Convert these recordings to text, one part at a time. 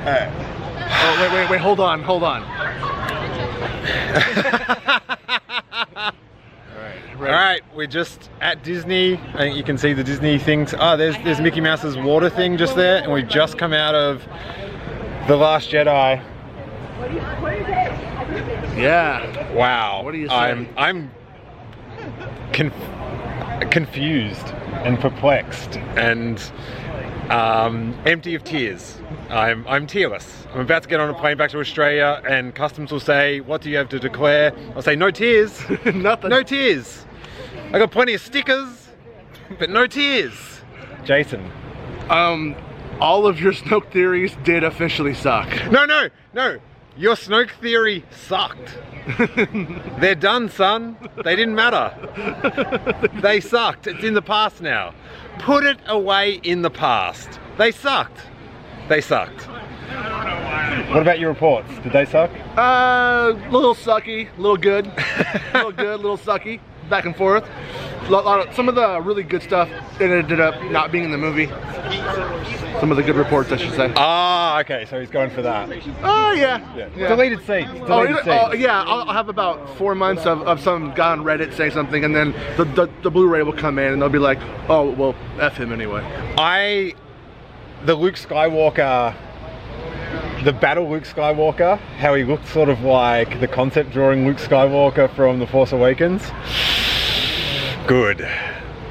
Oh, wait, hold on. Alright, we're just at Disney. I think you can see the Disney things. Oh, there's Mickey Mouse's water thing just there, and we've just come out of The Last Jedi. Yeah. Wow. What do you say? I'm confused and perplexed and empty of tears. I'm tearless. I'm about to get on a plane back to Australia, and customs will say, "What do you have to declare?" I'll say, "No tears." Nothing. No tears. I got plenty of stickers, but no tears. Jason. All of your Snoke theories did officially suck. No. Your Snoke theory sucked. They're done, son. They didn't matter. They sucked. It's in the past now. Put it away in the past. They sucked. They sucked. What about your reports? Did they suck? Little sucky, little good, little sucky, back and forth. Some of the really good stuff ended up not being in the movie. Some of the good reports, I should say. Ah, okay, so he's going for that. Oh, yeah. Deleted scenes. Yeah, I'll have about 4 months of some guy on Reddit saying something, and then the Blu-ray will come in, and they'll be like, oh, well, F him anyway. The Luke Skywalker, the battle Luke Skywalker, how he looked sort of like the concept drawing Luke Skywalker from The Force Awakens. Good.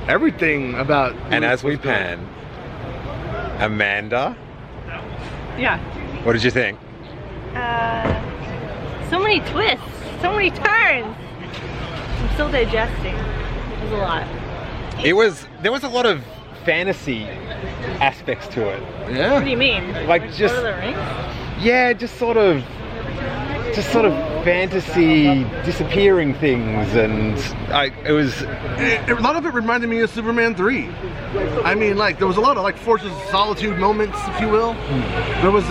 Everything about And Luke as we was good. pan, Amanda, Yeah. what did you think? So many twists, so many turns. I'm still digesting. It was a lot. There was a lot of fantasy aspects to it. Yeah. What do you mean? Like just, Lord of the Rings? yeah, just sort of fantasy disappearing things, and a lot of it reminded me of Superman 3. I mean, like, there was a lot of, like, Forces of Solitude moments, if you will. There was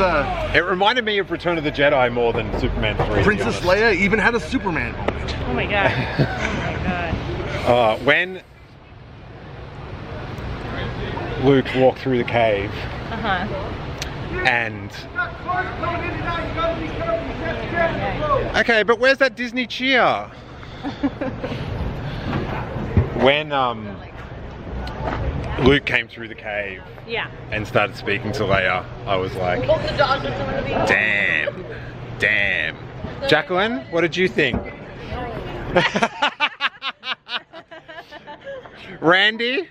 it reminded me of Return of the Jedi more than Superman 3. Princess Leia even had a Superman moment. Oh my god. Oh my god. When Luke walked through the cave, and okay, but where's that Disney cheer? When Luke came through the cave, Yeah. and started speaking to Leia, I was like, damn. Jacqueline, what did you think? Randy?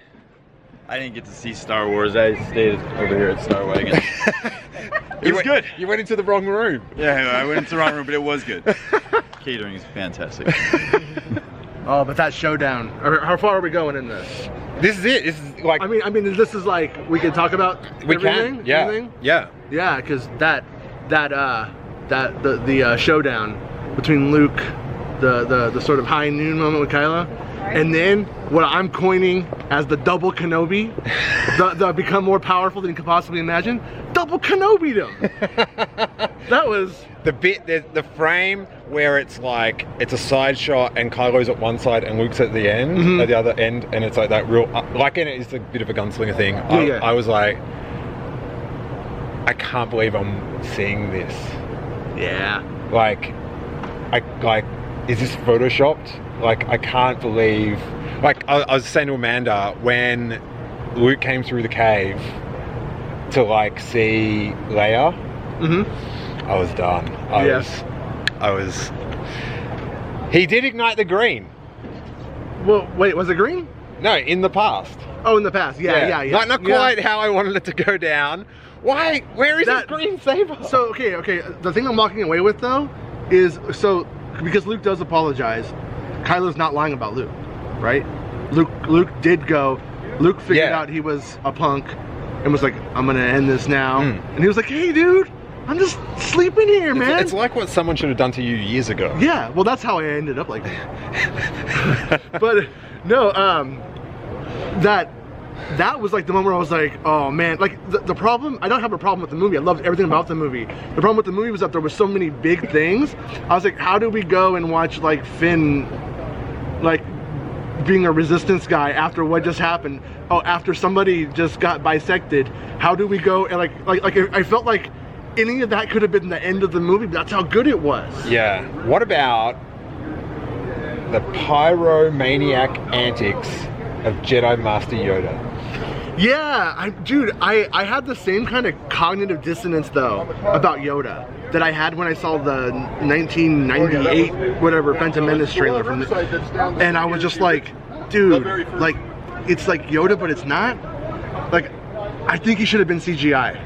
I didn't get to see Star Wars. I stayed over here at Star Wagon. It was good. You went into the wrong room. Yeah, I went into the wrong room, but it was good. Catering is fantastic. Oh, but that showdown. How far are we going in this? This is it. This is like. I mean, this is like we can talk about we everything. can. Yeah. Everything? Yeah. Yeah, because the showdown between Luke, the sort of high noon moment with Kylo, and then what I'm coining as the double Kenobi, the become more powerful than you could possibly imagine. Double Kenobi'd him. That was the frame where it's like it's a side shot and Kylo's at one side and Luke's at the end, at the other end, and it's like that real like, and it's a bit of a gunslinger thing. I was like, I can't believe I'm seeing this. yeah. Like, is this photoshopped? Like, I can't believe. Like, I was saying to Amanda, when Luke came through the cave to like see Leia, I was done. I was. He did ignite the green. Well, wait, was it green? No, in the past. Oh, in the past. Yeah. Not quite how I wanted it to go down. Why? Where is his green saber? So okay. The thing I'm walking away with though is because Luke does apologize. Kylo's not lying about Luke, right? Luke did go. Luke figured out he was a punk and was like, I'm gonna end this now. And he was like, hey, dude, I'm just sleeping here, man. It's like what someone should have done to you years ago. Yeah, well, that's how I ended up like that. But no, that was like the moment where I was like, oh man, like the problem, I don't have a problem with the movie. I loved everything about the movie. The problem with the movie was that there were so many big things. I was like, how do we go and watch like Finn, like being a resistance guy after what just happened? Oh, after somebody just got bisected, how do we go and like I felt like any of that could have been the end of the movie. But that's how good it was. Yeah. What about the pyromaniac antics of Jedi Master Yoda? Yeah, I had the same kind of cognitive dissonance though about Yoda that I had when I saw the 1998 whatever Phantom Menace trailer from and I was just like, dude, like it's like Yoda but it's not. Like I think he should have been CGI.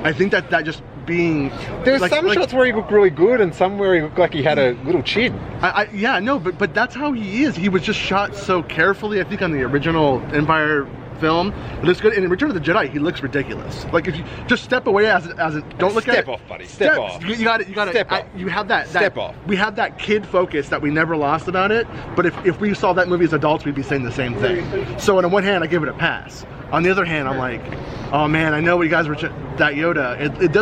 I think that just being there's like, some shots where he looked really good and some where he looked like he had a little chin. Yeah, no, but that's how he is. He was just shot so carefully. I think on the original Empire film, it looks good. And in Return of the Jedi, he looks ridiculous. Like if you just step away as don't look at it. Step off, buddy. Step off. You got it. Step off. You have that. Step off. We have that kid focus that we never lost about it. But if we saw that movie as adults, we'd be saying the same thing. So on one hand, I give it a pass. On the other hand, I'm like, oh man, I know what you guys were that Yoda. It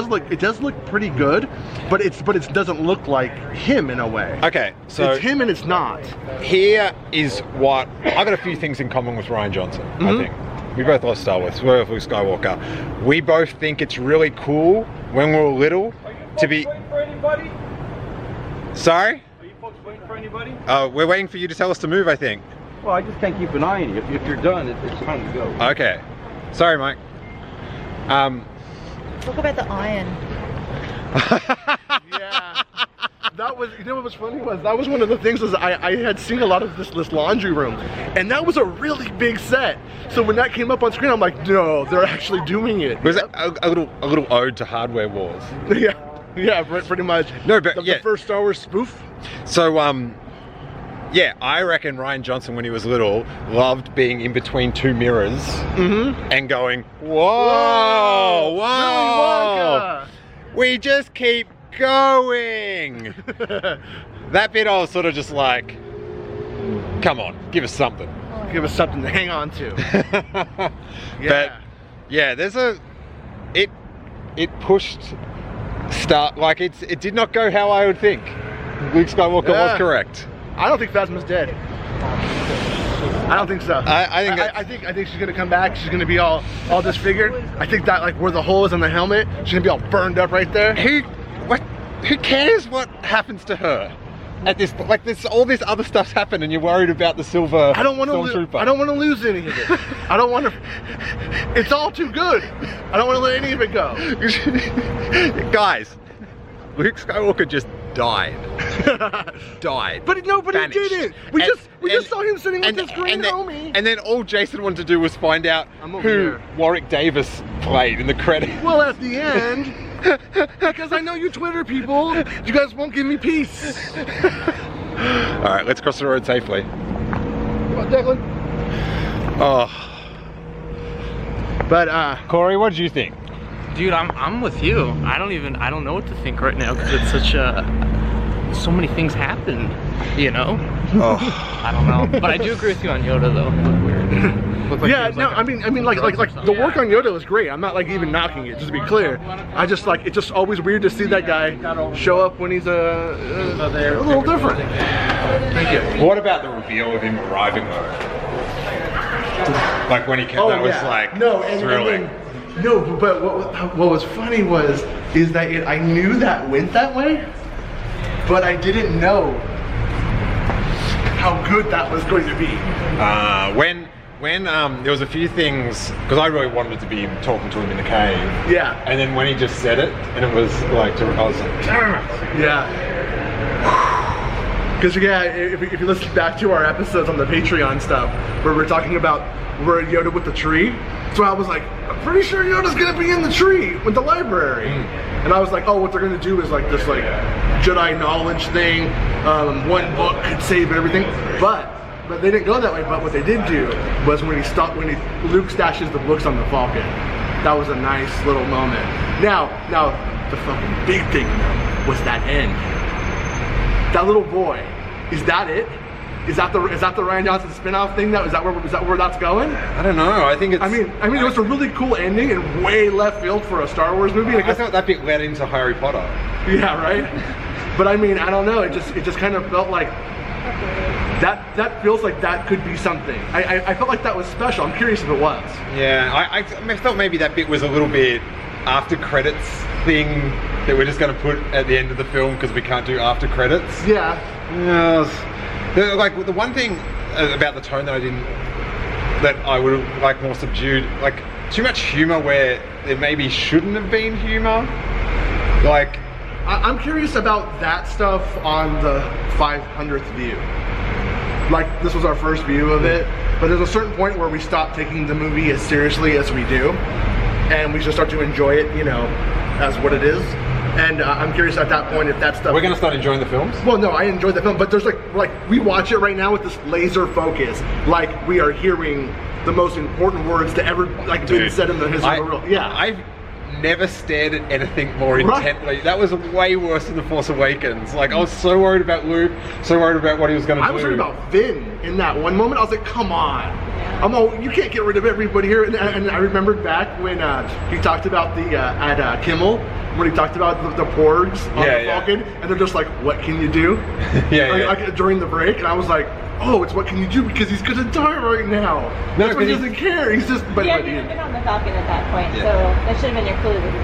does look pretty good, but it doesn't look like him in a way. Okay, so it's him and it's not. Here is what I got a few things in common with Rian Johnson. I think we both love Star Wars. We both love Skywalker. We both think it's really cool when we were little to be. Sorry? Are you folks waiting for anybody? We're waiting for you to tell us to move, I think. Well, I just can't keep an eye on you. If you're done, it's time to go. Okay. Sorry, Mike. Talk about the iron. Yeah. That was, you know what was funny was, that was one of the things was I had seen a lot of this laundry room, and that was a really big set. So when that came up on screen, I'm like, no, they're actually doing it. Was it a little ode to Hardware Wars? Yeah, pretty much. No, but the first Star Wars spoof. So, yeah, I reckon Rian Johnson, when he was little, loved being in between two mirrors and going, whoa, whoa, we just keep going. That bit I was sort of just like, come on, give us something. Give us something to hang on to. Yeah. But yeah, it pushed it did not go how I would think. Luke Skywalker was correct. I don't think Phasma's dead. I don't think so. I think she's gonna come back. She's gonna be all disfigured. I think that like where the hole is in the helmet, she's gonna be all burned up right there. Who cares what happens to her? At this, like, all this other stuff's happened, and you're worried about the silver. I don't want to lose any of it. I don't want to. It's all too good. I don't want to let any of it go. Guys, Luke Skywalker just died. But nobody didn't. We just saw him sitting with his green homie. And then all Jason wanted to do was find out who Warwick Davis played in the credits. Well, at the end. Because I know you Twitter people, you guys won't give me peace. Alright, let's cross the road safely. Come on, Declan. Oh. But Corey, what did you think? Dude, I'm with you. I don't know what to think right now because it's such so many things happen, you know? Oh. I don't know. But I do agree with you on Yoda though. Looked like yeah, no, I mean like the work on Yoda was great. I'm not like even knocking it, just to be clear. I just like, it's just always weird to see that guy show up when he's a little different. Thank you. What about the reveal of him arriving though? Like when he came, that was like thrilling. No, but what was funny is that I knew that went that way, but I didn't know how good that was going to be. When there was a few things, because I really wanted to be talking to him in the cave. Yeah. And then when he just said it, and it was like, I was like, damn it. Yeah. Because if you listen back to our episodes on the Patreon stuff, where we're talking about where Yoda with the tree, so I was like, I'm pretty sure Yoda's gonna be in the tree with the library. And I was like, oh, what they're gonna do is like this like Jedi knowledge thing, one book could save everything, but they didn't go that way. But what they did do was when Luke stashes the books on the Falcon. That was a nice little moment. Now the fucking big thing though was that end. That little boy, is that it? Is that the Rian Johnson spin-off thing? Is that where that's going? I don't know. I think it's. I mean, it was a really cool ending and way left field for a Star Wars movie. I thought that bit led into Harry Potter. Yeah, right. But I mean, I don't know. It just kind of felt like that feels like that could be something. I felt like that was special. I'm curious if it was. Yeah, I thought maybe that bit was a little bit after credits thing that we're just going to put at the end of the film because we can't do after credits. Yeah. Like the one thing about the tone that I would have liked more subdued, like too much humor where there maybe shouldn't have been humor. Like, I'm curious about that stuff on the 500th view. Like, this was our first view of it, but there's a certain point where we stop taking the movie as seriously as we do, and we just start to enjoy it, you know, as what it is. And I'm curious at that point if that stuff... We're going to start enjoying the films? Well, no, I enjoy the film, but there's like we watch it right now with this laser focus, like we are hearing the most important words to ever been said in the history of the world. Yeah, I've never stared at anything more intently. That was way worse than The Force Awakens. Like, I was so worried about Luke, so worried about what he was going to do. I was worried about Finn in that one moment. I was like, come on. You can't get rid of everybody here. And I remembered back when he talked about the, at Kimmel, when he talked about the porgs on the Falcon, and they're just like, what can you do? Like, during the break, and I was like, oh, it's what can you do, because he's gonna die right now. No, that's why he doesn't care. He's just. But yeah, you've been on the Falcon at that point, so that should have been your clue that he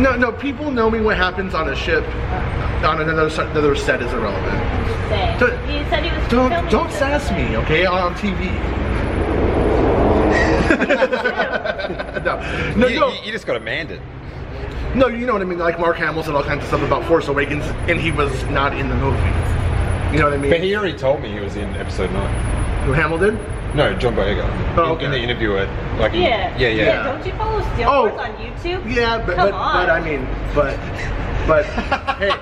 lived. No, people know me what happens on a ship. On another set is irrelevant. Just saying. He said he was filming. Don't sass me, okay? On TV. No. You just got to mand it. No, you know what I mean. Like Mark Hamill said all kinds of stuff about Force Awakens, and he was not in the movie. You know what I mean? But he already told me he was in Episode 9. Who, Hamill did? No, John Boyega. Oh, okay. In the interview at Yeah. Don't you follow Steele Wars on YouTube? Yeah, but I mean, hey,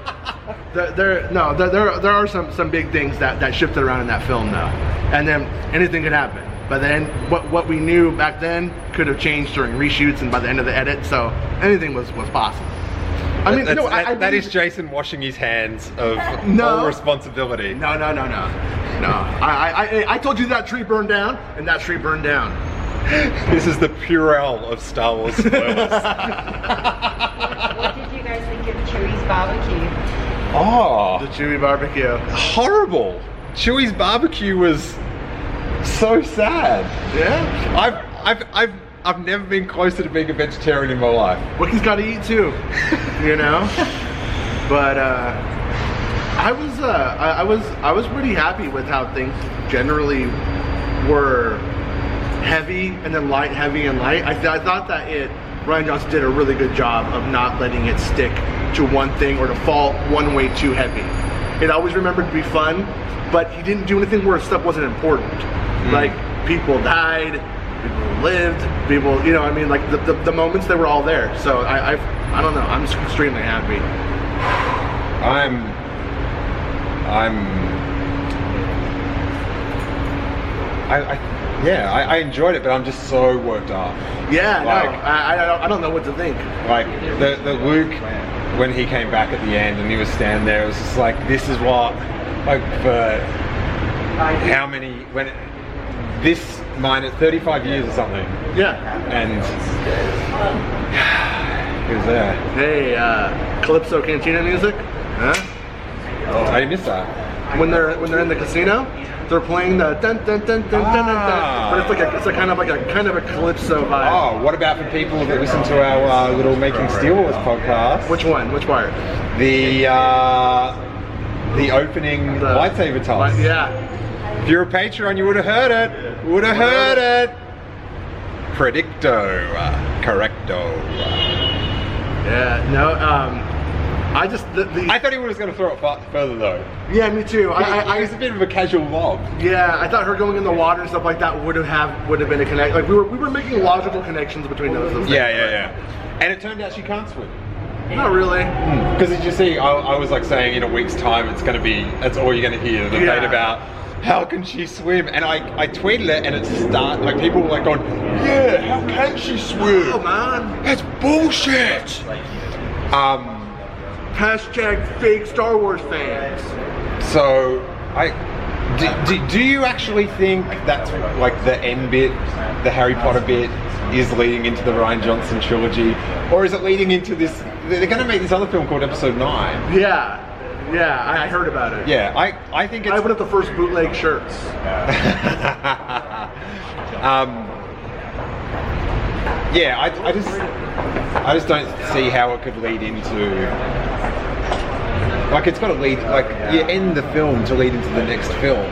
there are some big things that shifted around in that film though, and then anything could happen. But then what we knew back then could have changed during reshoots and by the end of the edit, so anything was possible. I mean, that is Jason washing his hands of all responsibility. No. I told you that tree burned down, and that tree burned down. This is the Purell of Star Wars spoilers. What did you guys think of Chewie's barbecue? Oh, the Chewie barbecue. Horrible. Chewie's barbecue was so sad. Yeah. I've never been closer to being a vegetarian in my life. Wookiee's got to eat too, you know. But I was pretty happy with how things generally were heavy and then light, heavy and light. I thought that Rian Johnson did a really good job of not letting it stick to one thing or to fall one way too heavy. It always remembered to be fun, but he didn't do anything where stuff wasn't important. Like people died. People lived, people, you know, I mean, like the moments, they were all there. So I don't know, I'm just extremely happy. I enjoyed it, but I'm just so worked up. Yeah, like, no, I don't know what to think. Like the Luke, when he came back at the end and he was standing there, it was just like, this is what, like, for how many, when this minus 35 years or something. Yeah. And he was there. Hey, Calypso Cantina music? Huh? Oh, I missed that. When they're in the casino, they're playing the dun dun dun dun dun dun dun. But it's a kind of a calypso vibe. Oh, what about for people that listen to our little Making Steele Wars podcast? Which one? Which part? The opening lightsaber toss. Yeah. If you're a Patreon, you would have heard it. Predicto. Correcto. Yeah, no, I just... I thought he was going to throw it further though. Yeah, me too. I was a bit of a casual lob. Yeah, I thought her going in the water and stuff like that would have been a connect. Like we were making logical connections between those things. Yeah. And it turned out she can't swim. Not really. Because did you see, I was like saying in a week's time it's going to be, that's all you're going to hear, the debate about how can she swim? And I tweeted it and it started, like people were like going, yeah, how can she swim? Oh man, that's bullshit. Hashtag fake Star Wars fans. So, do you actually think that's like the end bit, the Harry Potter bit, is leading into the Rian Johnson trilogy? Or is it leading into this, they're going to make this other film called Episode 9. Yeah, I heard about it. Yeah, I think it's... I put up the first bootleg shirts. I just don't see how it could lead into. Like it's got to lead. Like you end the film to lead into the next film.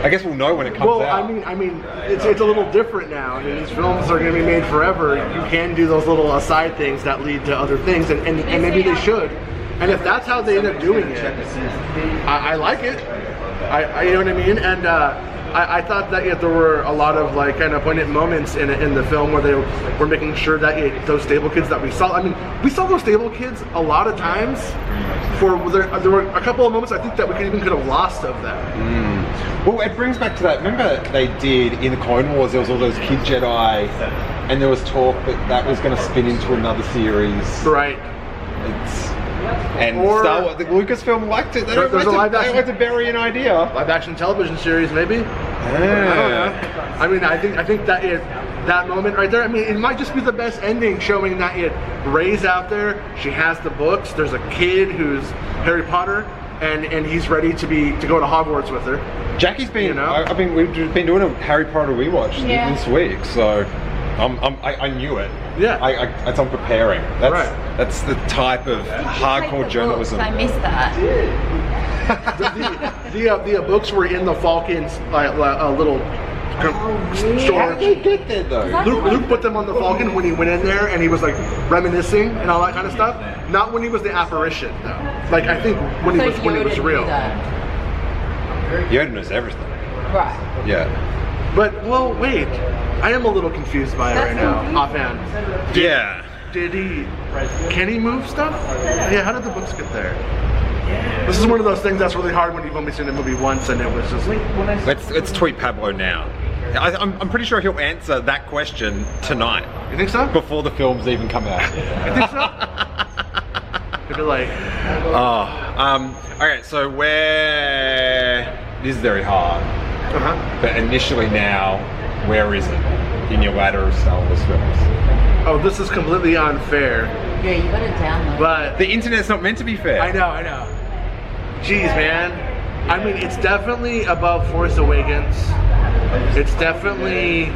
I guess we'll know when it comes out. Well, I mean, it's a little different now. I mean, these films are going to be made forever. You can do those little aside things that lead to other things, and maybe they should. And if that's how they end up doing it, I like it. You know what I mean? And I thought that there were a lot of like kind of poignant moments in the film where they were making sure that those stable kids that we saw. I mean, we saw those stable kids a lot of times. There were a couple of moments I think that we could have lost of them. Well, it brings back to that. Remember they did in the Clone Wars. There was all those kid Jedi, and there was talk that was going to spin into another series. Right. Or Star Wars, the Lucasfilm liked it. They like to bury an idea. Live action television series, maybe. Yeah. I mean, I think that moment right there. I mean, it might just be the best ending, showing that Rey's out there. She has the books. There's a kid who's Harry Potter, and he's ready to go to Hogwarts with her. Jackie's been. We've been doing a Harry Potter rewatch this week, so I knew it. Yeah. I'm preparing. That's the type of hardcore journalism. I missed that. the books were in the Falcon's little store. How did they get there though? Luke put them on the Falcon when he went in there, and he was like reminiscing and all that kind of stuff. Not when he was the apparition, though. Like I think when he was real. Yoda knows everything. Right. Yeah. But wait. I am a little confused by it right now, offhand. Can he move stuff? Yeah, how did the books get there? This is one of those things that's really hard when you've only seen the movie once and it was just like... Let's tweet Pablo now. I'm pretty sure he'll answer that question tonight. You think so? Before the films even come out. You think so? Could be like... Okay, so this is very hard. But initially now, where is it in your ladder of Star Wars films? Oh, this is completely unfair. Yeah, you gotta download. But the internet's not meant to be fair. I know. Jeez, man. I mean, it's definitely above Force Awakens. It's definitely...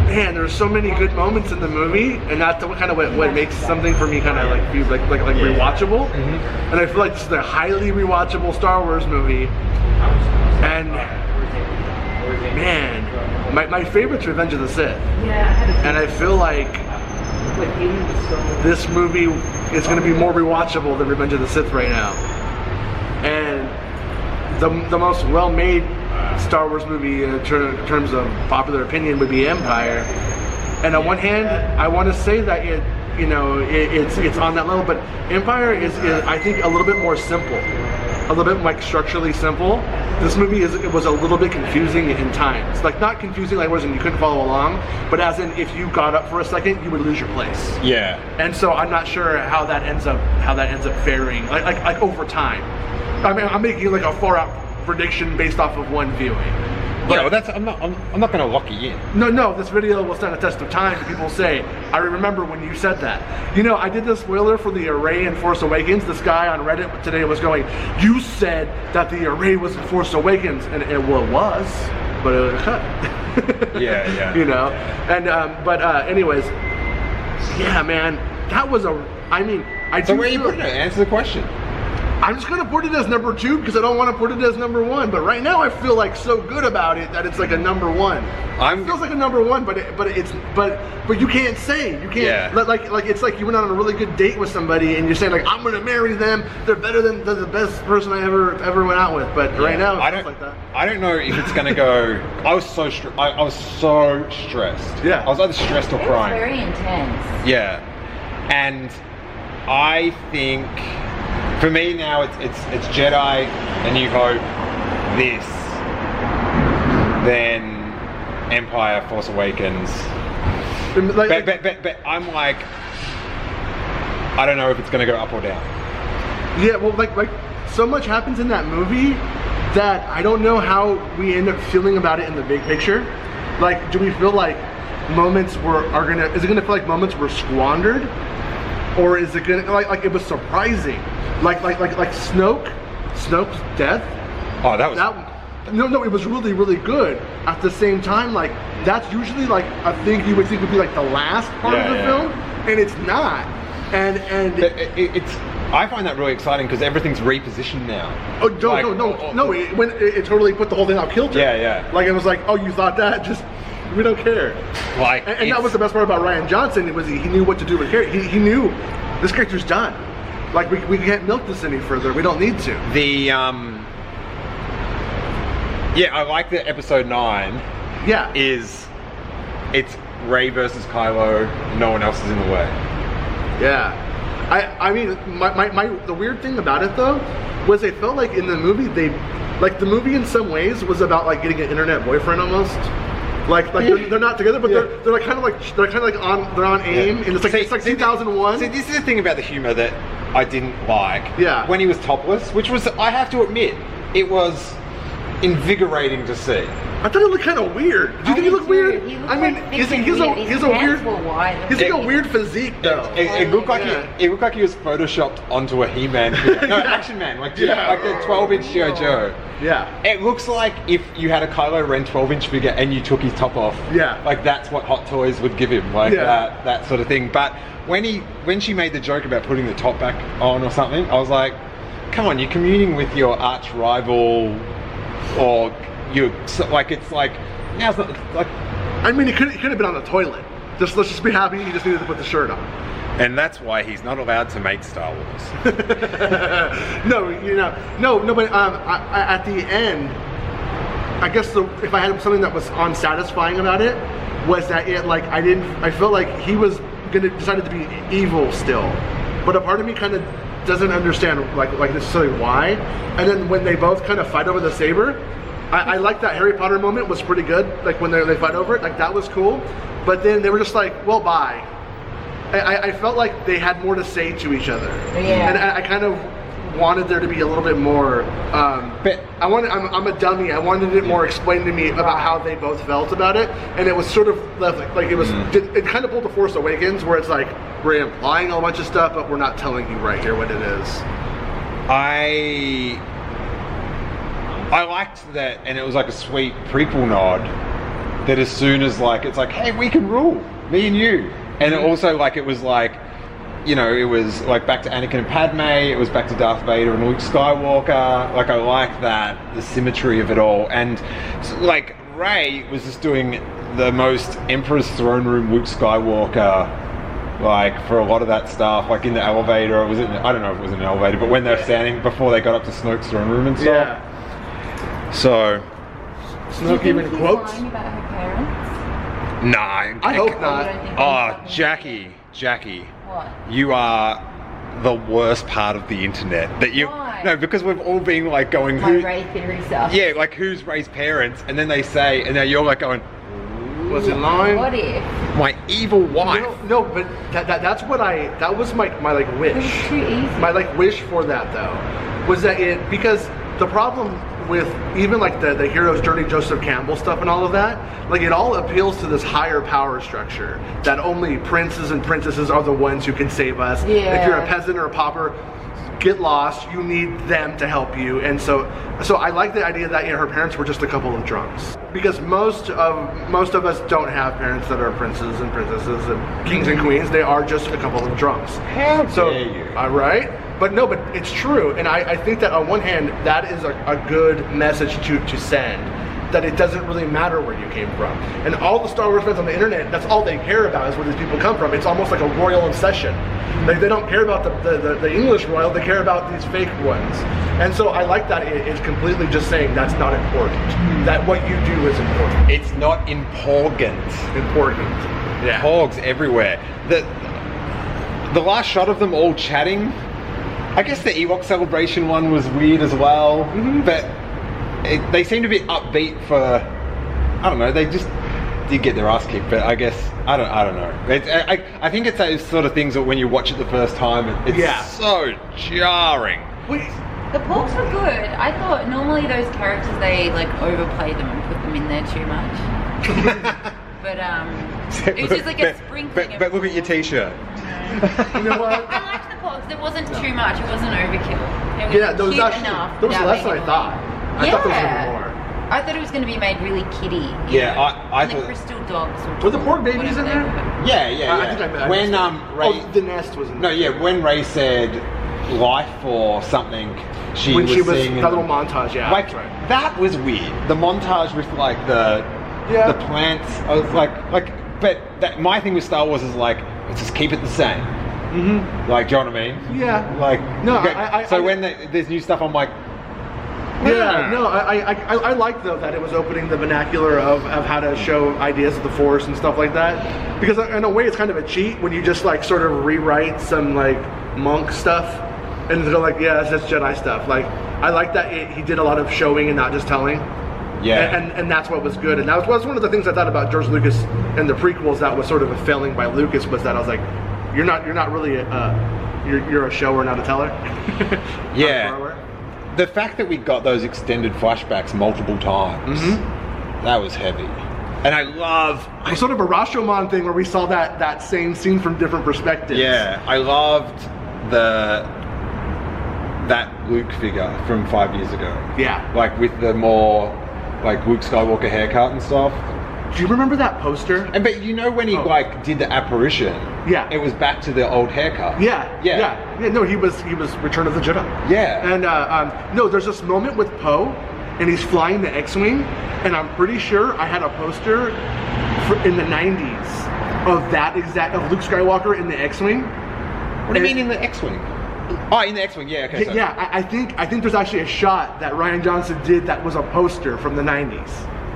Man, there's so many good moments in the movie, and that's kind of what makes something for me kind of like feel like rewatchable. And I feel like this is a highly rewatchable Star Wars movie. And man, my favorite's Revenge of the Sith. And I feel like this movie is going to be more rewatchable than Revenge of the Sith right now. And the most well-made Star Wars movie in terms of popular opinion would be Empire. And on one hand, I want to say that it's on that level, but Empire is I think a little bit more simple, a little bit like structurally simple. This movie was a little bit confusing in times, like not confusing like wasn't you couldn't follow along, but as in if you got up for a second, you would lose your place. Yeah. And so I'm not sure how that ends up faring like over time. I mean, I'm making like a far out prediction based off of one viewing. But I'm not going to lock you in. No, this video will stand a test of time. People will say, I remember when you said that. I did this spoiler for the array in Force Awakens. This guy on Reddit today was going, you said that the array was in Force Awakens, and it was, but it was cut. Yeah. And anyways, yeah, man, that was So where are you putting it? Answer the question. I'm just gonna put it as number 2 because I don't want to put it as number 1. But right now I feel like so good about it that it's like a number 1. It feels like a number 1, but you can't say like it's like you went on a really good date with somebody and you're saying like I'm gonna marry them. They're better than the best person I ever went out with. But right now it feels like that. I don't know if it's gonna go. I was so stressed. Yeah. I was either stressed or crying. It's very intense. Yeah, and I think. For me now, it's Jedi, A New Hope, this, then Empire, Force Awakens. But I'm like, I don't know if it's going to go up or down. Yeah, well, like so much happens in that movie that I don't know how we end up feeling about it in the big picture. Like, do we feel like moments is it gonna feel like moments were squandered, or is it gonna like it was surprising? Like Snoke's death. Oh, that No, it was really, really good. At the same time, like, that's usually like a thing you would think would be like the last part of the film, and it's not. And it's. I find that really exciting because everything's repositioned now. Oh no! It totally put the whole thing out kilter. Yeah. Like it was like, oh, you thought that? Just we don't care. Like, and that was the best part about Rian Johnson. It was he knew what to do with character. He knew this character's done. Like we can't milk this any further. We don't need to. Yeah, I like that episode 9. Yeah. It's Rey versus Kylo. No one else is in the way. Yeah. I mean, the weird thing about it though was it felt like in the movie the movie in some ways was about like getting an internet boyfriend almost. Like they're not together, but they're like kind of like on AIM, and it's like 2001. See, this is the thing about the humor that I didn't like. Yeah. When he was topless, which was, I have to admit, it was invigorating to see. I thought it looked kind of weird. Do you think he looked weird? He looked I mean, like he's a weird. He's like a weird physique though. It looked like it looked like he was photoshopped onto a He-Man, no, Action Man, like the 12-inch G.I. Joe. Yeah. It looks like if you had a Kylo Ren 12-inch figure and you took his top off. Yeah. Like that's what Hot Toys would give him, like that sort of thing. But when she made the joke about putting the top back on or something, I was like, come on, you're communing with your arch rival, or you like it's like now it's not like. I mean, he could have been on the toilet. Let's just be happy he just needed to put the shirt on. And that's why he's not allowed to make Star Wars. No, but at the end, I guess if I had something that was unsatisfying about it, was that I felt like he was decided to be evil still, but a part of me kind of doesn't understand like necessarily why. And then when they both kind of fight over the saber, I like that Harry Potter moment was pretty good. Like when they fight over it, like that was cool. But then they were just like, well, bye. I felt like they had more to say to each other. Yeah. And I kind of wanted there to be a little bit more. But I'm a dummy. I wanted it more explained to me about how they both felt about it, and it was sort of left like it was. It kind of pulled the Force Awakens, where it's like we're implying a bunch of stuff, but we're not telling you right here what it is. I liked that, and it was like a sweet prequel nod. That as soon as it's like, hey, we can rule, me and you. And also, it was like, it was like back to Anakin and Padme, it was back to Darth Vader and Luke Skywalker. Like, I like that, the symmetry of it all. And, Rey was just doing the most Emperor's Throne Room Luke Skywalker, for a lot of that stuff, in the elevator. I don't know if it was in an elevator, but when they're standing, before they got up to Snoke's throne room and stuff. Yeah. So... Snoke even quotes? Lying about her parents? Nah. I hope not. Oh, Jackie. What? You are the worst part of the internet. Why? No, because we've all been going, My Rey theory stuff. Yeah, who's Rey's parents? And then they say, and now you're going, was it lying? What if? My evil wife. No, but that was my wish. It was too easy. My wish for that though was that because the problem with even the hero's journey, Joseph Campbell stuff and all of that, it all appeals to this higher power structure that only princes and princesses are the ones who can save us. Yeah. If you're a peasant or a pauper, get lost, you need them to help you. And so I like the idea that her parents were just a couple of drunks, because most of us don't have parents that are princes and princesses and kings and queens. They are just a couple of drunks. How dare you? All right. But it's true, and I think that on one hand, that is a good message to send, that it doesn't really matter where you came from. And all the Star Wars fans on the internet, that's all they care about is where these people come from. It's almost like a royal obsession. They don't care about the English royal, they care about these fake ones. And so I like that it's completely just saying that's not important, that what you do is important. It's not important. Important. Yeah. Hogs everywhere. The last shot of them all chatting, I guess the Ewok celebration one was weird as well, but they seem to be upbeat for, I don't know, they just did get their ass kicked, but I guess, I don't know. I think it's those sort of things that when you watch it the first time, it's so jarring. The porks were good. I thought normally those characters, they overplay them and put them in there too much. But it was just a sprinkling. But look at your t-shirt. You know what? I liked the porks. There wasn't too much. It wasn't overkill. It was There was cute actually enough. there was without less than I making thought. I thought there was going to be more. I thought it was going to be made really kiddie. Yeah, I and the thought. crystal dogs. Were the pork babies in there? Yeah. I think I when missed it. Ray, the nest was in there. no, yeah, when Ray said life or something, When she was singing that little montage, yeah. like that's right. that was weird. The montage with like the plants. I was like, but my thing with Star Wars is like, let's just keep it the same. Mm-hmm. Like, do you know what I mean? Yeah. Like, no. So when there's new stuff, I'm like, yeah. No. I like though that it was opening the vernacular of how to show ideas of the Force and stuff like that. Because in a way, it's kind of a cheat when you just like sort of rewrite some like monk stuff and go like, yeah, that's just Jedi stuff. Like, I like that he did a lot of showing and not just telling. yeah. And that's what was good. And that was one of the things I thought about George Lucas and the prequels that was sort of a failing by Lucas, was that I was like, you're not really you're a shower, not a teller. Yeah. The fact that we got those extended flashbacks multiple times, that was heavy. And I love... It was sort of a Rashomon thing where we saw that same scene from different perspectives. Yeah, I loved that Luke figure from 5 years ago. Yeah. Like with the more like Luke Skywalker haircut and stuff. Do you remember that poster? And but you know when he like did the apparition? Yeah. It was back to the old haircut. Yeah. No, he was Return of the Jedi. Yeah. And no, there's this moment with Poe, and he's flying the X-wing, and I'm pretty sure I had a poster in the '90s of Luke Skywalker in the X-wing. What do you mean in the X-wing? Oh, in the X-wing. Yeah. Okay. Yeah. I think there's actually a shot that Rian Johnson did that was a poster from the '90s.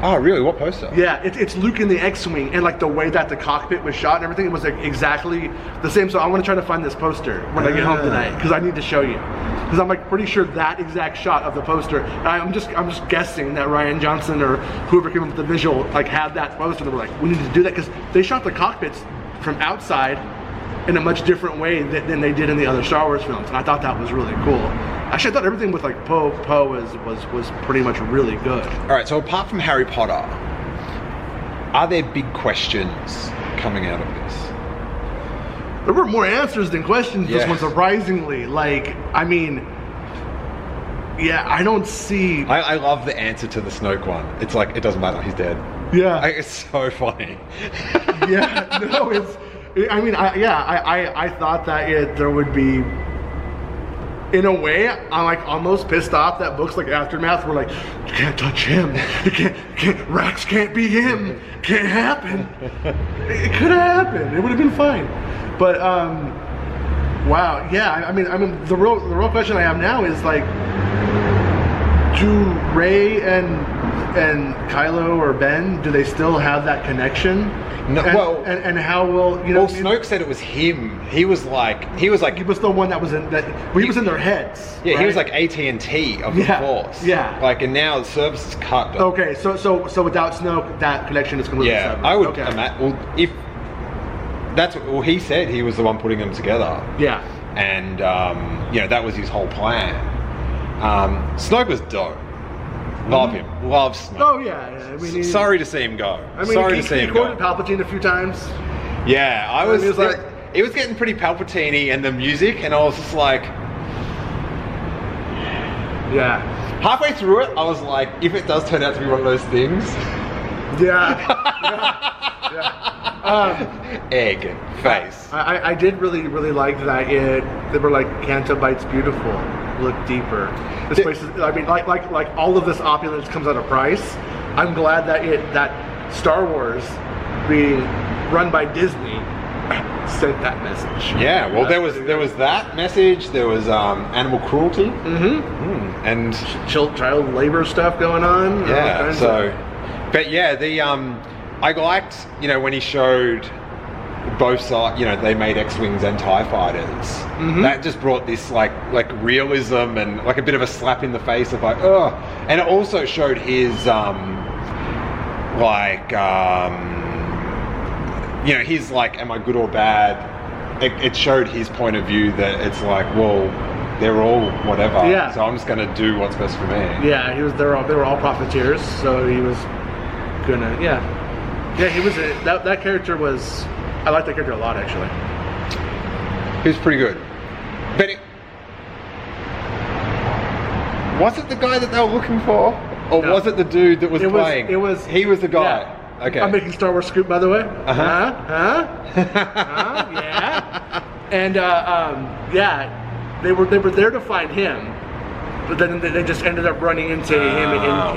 Oh, really? What poster? Yeah, it's Luke in the X-wing, and like the way that the cockpit was shot and everything, it was like exactly the same. So I want to try to find this poster when I get home tonight, because I need to show you. Because I'm like pretty sure that exact shot of the poster. I'm just guessing that Rian Johnson or whoever came up with the visual like had that poster. They were like, we need to do that because they shot the cockpits from outside in a much different way than they did in the other Star Wars films, and I thought that was really cool. Actually, I thought everything with like Poe was pretty much really good. All right, so apart from Harry Potter, are there big questions coming out of this? There were more answers than questions this Yeah. one, surprisingly. Like, I mean, yeah, I don't see... I love the answer to the Snoke one. It's like, it doesn't matter, he's dead. Yeah. It's so funny. Yeah, no, it's... I mean, I thought that there would be... In a way, I'm like almost pissed off that books like Aftermath were like, you can't touch him. You can't Rax can't be him. Can't happen. It could have happened. It would have been fine. But wow, yeah. I mean, the real question I have now is like, do Rey and Kylo or Ben, do they still have that connection? No, and how will you know? Well, Snoke said it was him. He was he was the one that was in that. Well, he was in their heads. Yeah, right? he was like AT&T of the Force. Yeah. Like, and now the service is cut. Okay, so without Snoke, that connection is completely severed. I would okay. imagine. Well, if that's he said, he was the one putting them together. Yeah. And that was his whole plan. Snoke was dope. Love him. Love Snoke. Oh yeah. I mean, sorry to see him go. I mean, sorry to see he him go. quoted Palpatine a few times. Yeah, I was. He was like, it was getting pretty Palpatine-y, and the music, and I was just like, yeah. Halfway through it, I was like, if it does turn out to be one of those things. Yeah. Egg face. I did really like that. They were like, Canto Bite's beautiful. Look deeper. This place is. I mean, like all of this opulence comes at a price. I'm glad that Star Wars, being run by Disney, sent that message. Yeah. Well, there was that message. There was animal cruelty. And child labor stuff going on. Yeah. But yeah, I liked when he showed both sides, they made X-Wings and TIE fighters. That just brought this like realism and like a bit of a slap in the face of like, oh. And it also showed his his like, am I good or bad? It showed his point of view that it's like, well, they're all whatever. Yeah. So I'm just gonna do what's best for me. Yeah, they were all profiteers, so he was gonna he was that character was. I like that character a lot, actually. He was pretty good. But was it the guy that they were looking for? Or No. was it the dude that was It was- playing? it was- He was the guy. Yeah. Okay. I'm making Star Wars scoop, by the way. Uh-huh. Yeah. And yeah, they were there to find him, but then they just ended up running into him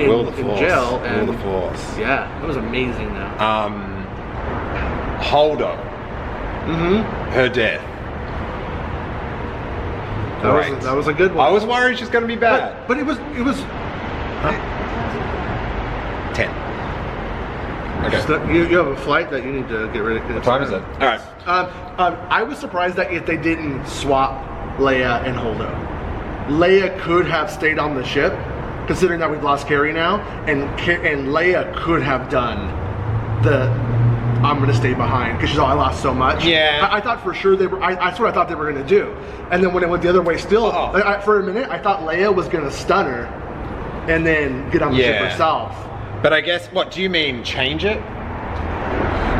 Will the in Force. jail. And Will the Force. yeah, it was amazing though. Holdo. Mm-hmm. Her death. That was a good one. I was worried she's going to be bad. But it was 10. Okay. just that you have a flight that you need to get ready. What time is it? All right. I was surprised that if they didn't swap Leia and Holdo. Leia could have stayed on the ship, considering that we've lost Carrie now, and Leia could have done the I'm gonna stay behind because she's all I lost so much. Yeah. I thought for sure they were. That's what I thought they were gonna do. And then when it went the other way, still for a minute I thought Leia was gonna stun her, and then get on the ship herself. But I guess, what do you mean, change it?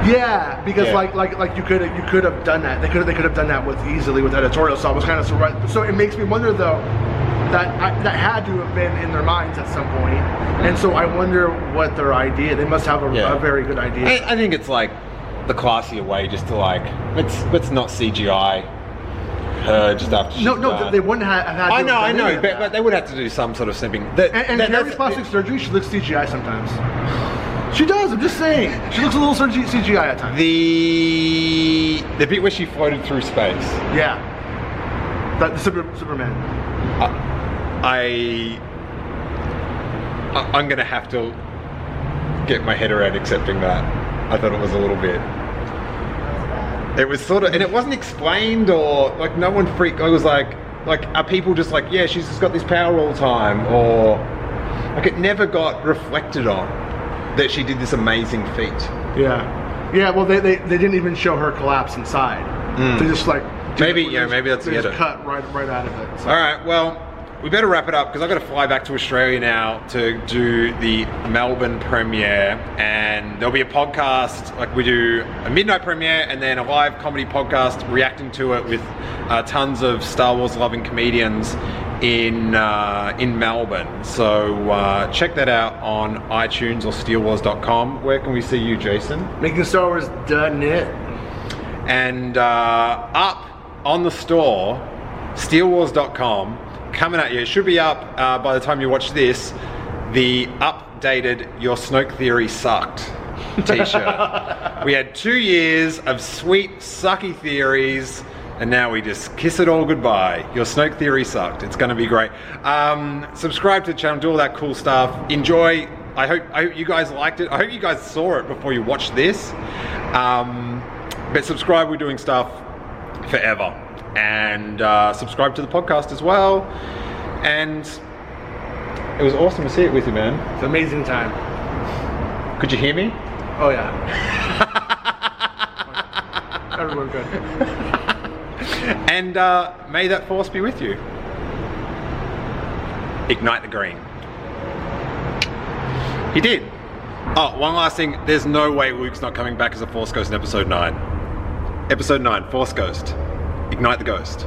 Yeah, because like you could have done that. They could have done that easily with editorial. So I was kind of surprised. So it makes me wonder though that had to have been in their minds at some point. And so I wonder what their idea. They must have a very good idea. I think it's like the classier way, just to like let's not CGI her just after. No, they wouldn't have had. I know, but they would have to do some sort of snipping. And Carrie's plastic surgery, she looks CGI sometimes. She does. I'm just saying. She looks a little CGI at times. The bit where she floated through space. Yeah. That Superman. I'm gonna have to get my head around accepting that. I thought it was a little bit. It was sort of, and it wasn't explained, or like no one freaked. I was like are people just like, yeah, she's just got this power all the time, or like it never got reflected on that she did this amazing feat. Yeah. Well, they didn't even show her collapse inside. They just like maybe that's they the just edit. cut right out of it. So. All right, well, we better wrap it up because I've got to fly back to Australia now to do the Melbourne premiere, and there'll be a podcast, like we do a midnight premiere and then a live comedy podcast reacting to it with tons of Star Wars loving comedians in Melbourne. So check that out on iTunes or steelewars.com. Where can we see you, Jason? MakingStarWars.net. And up on the store, steelewars.com, coming at you. It should be up by the time you watch this, the updated Your Snoke Theory Sucked t-shirt. We had 2 years of sweet, sucky theories, and now we just kiss it all goodbye. Your Snoke Theory Sucked. It's going to be great. Subscribe to the channel, do all that cool stuff. Enjoy. I hope you guys liked it. I hope you guys saw it before you watched this. But subscribe, we're doing stuff forever. And subscribe to the podcast as well. And it was awesome to see it with you, man. It's an amazing time. Could you hear me? Oh yeah. Everyone good. And may that force be with you. Ignite the green. He did. Oh, one last thing. There's no way Luke's not coming back as a Force Ghost in Episode 9. Episode 9, Force Ghost. Ignite the Ghost.